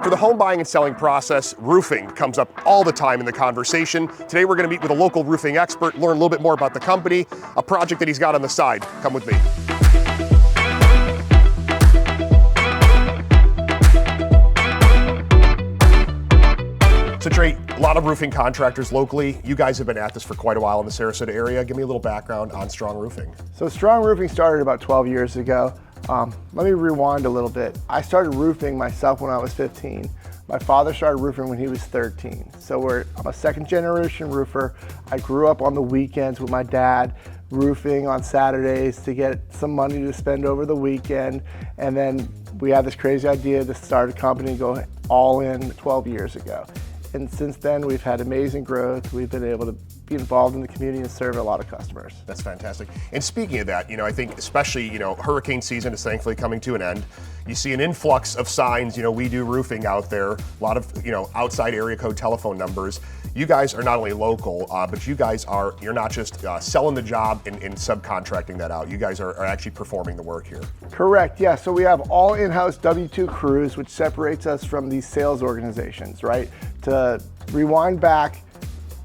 For the home buying and selling process, roofing comes up all the time in the conversation. Today we're going to meet with a local roofing expert, learn a little bit more about the company, a project that he's got on the side. Come with me. So Trey, a lot of roofing contractors locally. You guys have been at this for quite a while in the Sarasota area. Give me a little background on Strong Roofing. So Strong Roofing started about 12 years ago. Let me rewind a little bit. I started roofing myself when I was 15. My father started roofing when he was 13. So I'm a second generation roofer. I grew up on the weekends with my dad, roofing on Saturdays to get some money to spend over the weekend. And then we had this crazy idea to start a company and go all in 12 years ago. And since then, we've had amazing growth. We've been able to be involved in the community and serve a lot of customers. That's fantastic. And speaking of that, I think especially, hurricane season is thankfully coming to an end. You see an influx of signs, we do roofing out there, a lot of, outside area code telephone numbers. You guys are not only local, but you're not just selling the job and subcontracting that out. You guys are actually performing the work here. Correct, yeah. So we have all in-house W-2 crews, which separates us from these sales organizations, right? To rewind back,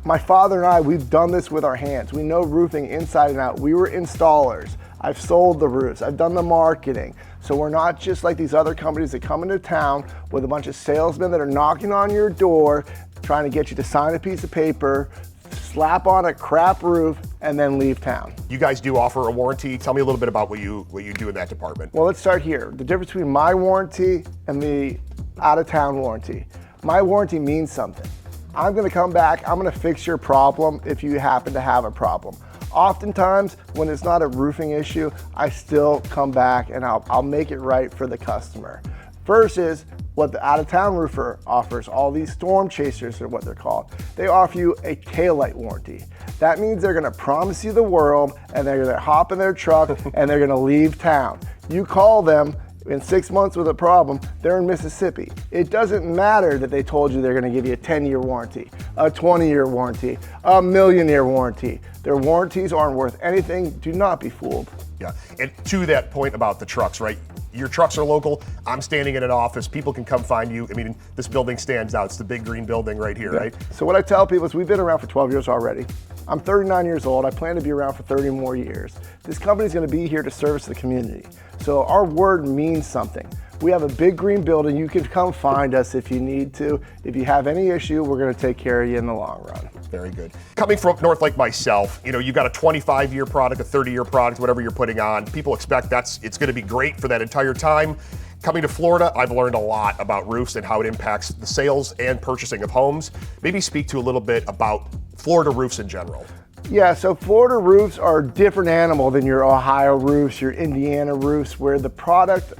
my father and I, we've done this with our hands. We know roofing inside and out. We were installers. I've sold the roofs. I've done the marketing. So we're not just like these other companies that come into town with a bunch of salesmen that are knocking on your door, trying to get you to sign a piece of paper, slap on a crap roof, and then leave town. You guys do offer a warranty. Tell me a little bit about what you do in that department. Well, let's start here. The difference between my warranty and the out-of-town warranty. My warranty means something. I'm gonna come back, I'm gonna fix your problem if you happen to have a problem. Oftentimes, when it's not a roofing issue, I still come back and I'll make it right for the customer. Versus what the out-of-town roofer offers, all these storm chasers are what they're called. They offer you a taillight warranty. That means they're gonna promise you the world and they're gonna hop in their truck and they're gonna leave town. You call them in 6 months with a problem, they're in Mississippi. It doesn't matter that they told you they're gonna give you a 10-year warranty, a 20-year warranty, a million-year warranty. Their warranties aren't worth anything. Do not be fooled. Yeah, and to that point about the trucks, right? Your trucks are local. I'm standing in an office. People can come find you. I mean, this building stands out. It's the big green building right here, right? So what I tell people is we've been around for 12 years already. I'm 39 years old. I plan to be around for 30 more years. This company's gonna be here to service the community. So our word means something. We have a big green building. You can come find us if you need to. If you have any issue, we're gonna take care of you in the long run. Very good. Coming from up north like myself, you've got a 25-year product, a 30-year product, whatever you're putting on. People expect it's gonna be great for that entire time. Coming to Florida, I've learned a lot about roofs and how it impacts the sales and purchasing of homes. Maybe speak to a little bit about Florida roofs in general. Yeah, so Florida roofs are a different animal than your Ohio roofs, your Indiana roofs, where the product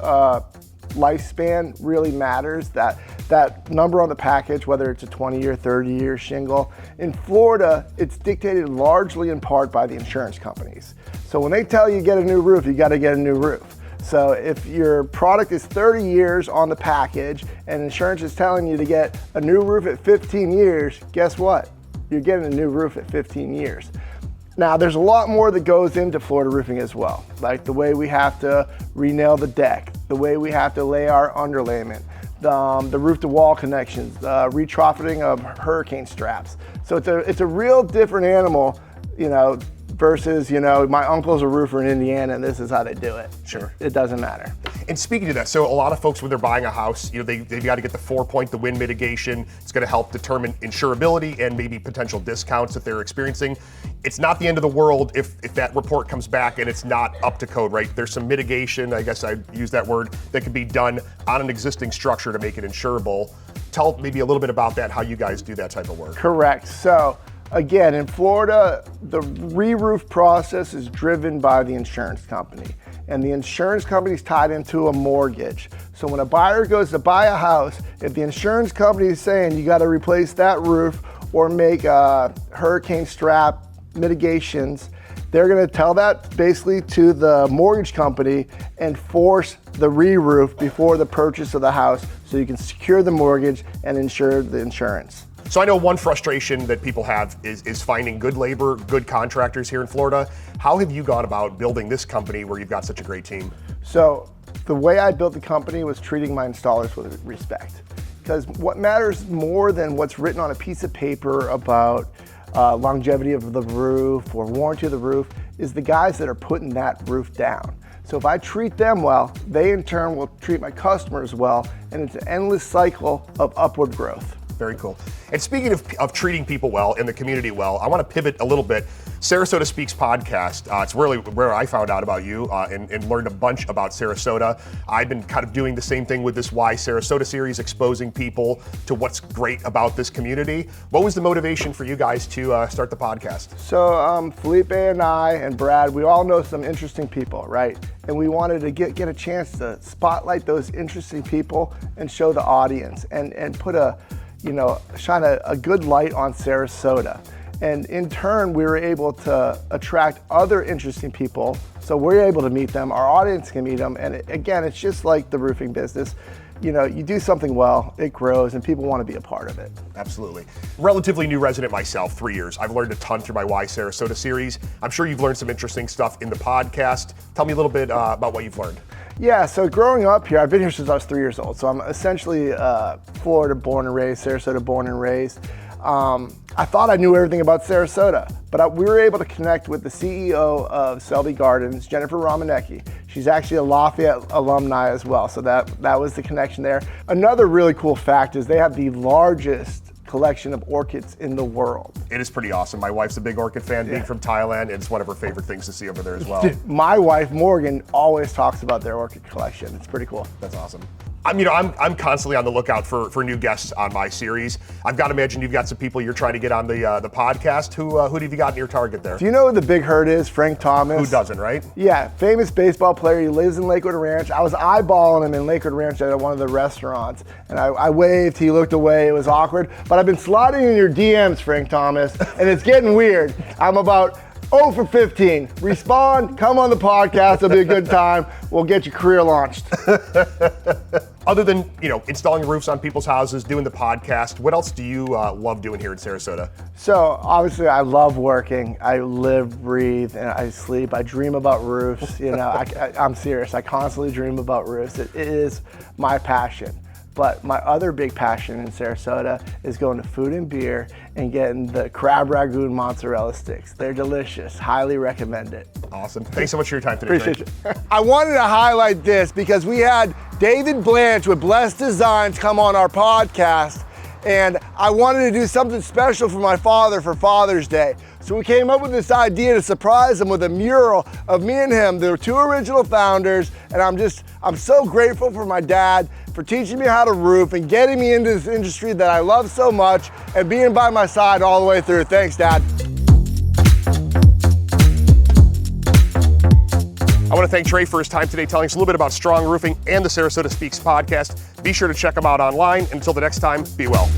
lifespan really matters. That number on the package, whether it's a 20-year, 30-year shingle. In Florida, it's dictated largely in part by the insurance companies. So when they tell you get a new roof, you gotta get a new roof. So if your product is 30 years on the package and insurance is telling you to get a new roof at 15 years, guess what? You're getting a new roof at 15 years. Now, there's a lot more that goes into Florida roofing as well, like the way we have to re-nail the deck, the way we have to lay our underlayment, the roof-to-wall connections, the retrofitting of hurricane straps. So it's a real different animal, versus, my uncle's a roofer in Indiana and this is how they do it. Sure. It doesn't matter. And speaking to that, so a lot of folks when they're buying a house, they've got to get the 4-point, the wind mitigation. It's going to help determine insurability and maybe potential discounts that they're experiencing. It's not the end of the world if that report comes back and it's not up to code, right? There's some mitigation, I guess I use that word, that can be done on an existing structure to make it insurable. Tell maybe a little bit about that, how you guys do that type of work. Correct. So again, in Florida, the re-roof process is driven by the insurance company. And the insurance company is tied into a mortgage. So when a buyer goes to buy a house, if the insurance company is saying you got to replace that roof or make hurricane strap mitigations, they're going to tell that basically to the mortgage company and force the re-roof before the purchase of the house so you can secure the mortgage and insure the insurance. So I know one frustration that people have is finding good labor, good contractors here in Florida. How have you gone about building this company where you've got such a great team? So the way I built the company was treating my installers with respect. Because what matters more than what's written on a piece of paper about longevity of the roof or warranty of the roof is the guys that are putting that roof down. So if I treat them well, they in turn will treat my customers well, and it's an endless cycle of upward growth. Very cool. And speaking of treating people well and the community well, I want to pivot a little bit. Sarasota Speax Podcast, it's really where I found out about you and learned a bunch about Sarasota. I've been kind of doing the same thing with this Why Sarasota series, exposing people to what's great about this community. What was the motivation for you guys to start the podcast? So Felipe and I and Brad, we all know some interesting people, right? And we wanted to get a chance to spotlight those interesting people and show the audience and put shine a good light on Sarasota. And in turn, we were able to attract other interesting people. So we're able to meet them, our audience can meet them. And again, it's just like the roofing business. You do something well, it grows, and people want to be a part of it. Absolutely. Relatively new resident myself, 3 years. I've learned a ton through my Why Sarasota series. I'm sure you've learned some interesting stuff in the podcast. Tell me a little bit about what you've learned. Yeah, so growing up here, I've been here since I was 3 years old. So I'm essentially Florida born and raised, Sarasota born and raised. I thought I knew everything about Sarasota, but we were able to connect with the CEO of Selby Gardens, Jennifer Romanecki. She's actually a Lafayette alumni as well, so that was the connection there. Another really cool fact is they have the largest collection of orchids in the world. It is pretty awesome. My wife's a big orchid fan, being from Thailand. It's one of her favorite things to see over there as well. My wife, Morgan, always talks about their orchid collection. It's pretty cool. That's awesome. I'm constantly on the lookout for new guests on my series. I've got to imagine you've got some people you're trying to get on the podcast. Who have you got in your target there? Do you know who the big herd is? Frank Thomas. Who doesn't, right? Yeah, famous baseball player. He lives in Lakewood Ranch. I was eyeballing him in Lakewood Ranch at one of the restaurants, and I waved. He looked away. It was awkward. But I've been sliding in your DMs, Frank Thomas, and it's getting weird. I'm about 0 for 15. Respond, come on the podcast, it'll be a good time. We'll get your career launched. Other than, installing roofs on people's houses, doing the podcast, what else do you love doing here in Sarasota? So obviously I love working. I live, breathe, and I sleep. I dream about roofs. I'm serious. I constantly dream about roofs. It is my passion. But my other big passion in Sarasota is going to Food and Beer and getting the crab ragoon mozzarella sticks. They're delicious. Highly recommend it. Awesome. Thanks so much for your time today. Appreciate you. I wanted to highlight this because we had David Blanche with Blessed Designs come on our podcast, and I wanted to do something special for my father for Father's Day. So we came up with this idea to surprise him with a mural of me and him, the two original founders, and I'm so grateful for my dad for teaching me how to roof and getting me into this industry that I love so much and being by my side all the way through. Thanks, Dad. I want to thank Trey for his time today, telling us a little bit about strong roofing and the Sarasota Speax podcast. Be sure to check them out online. And until the next time, be well.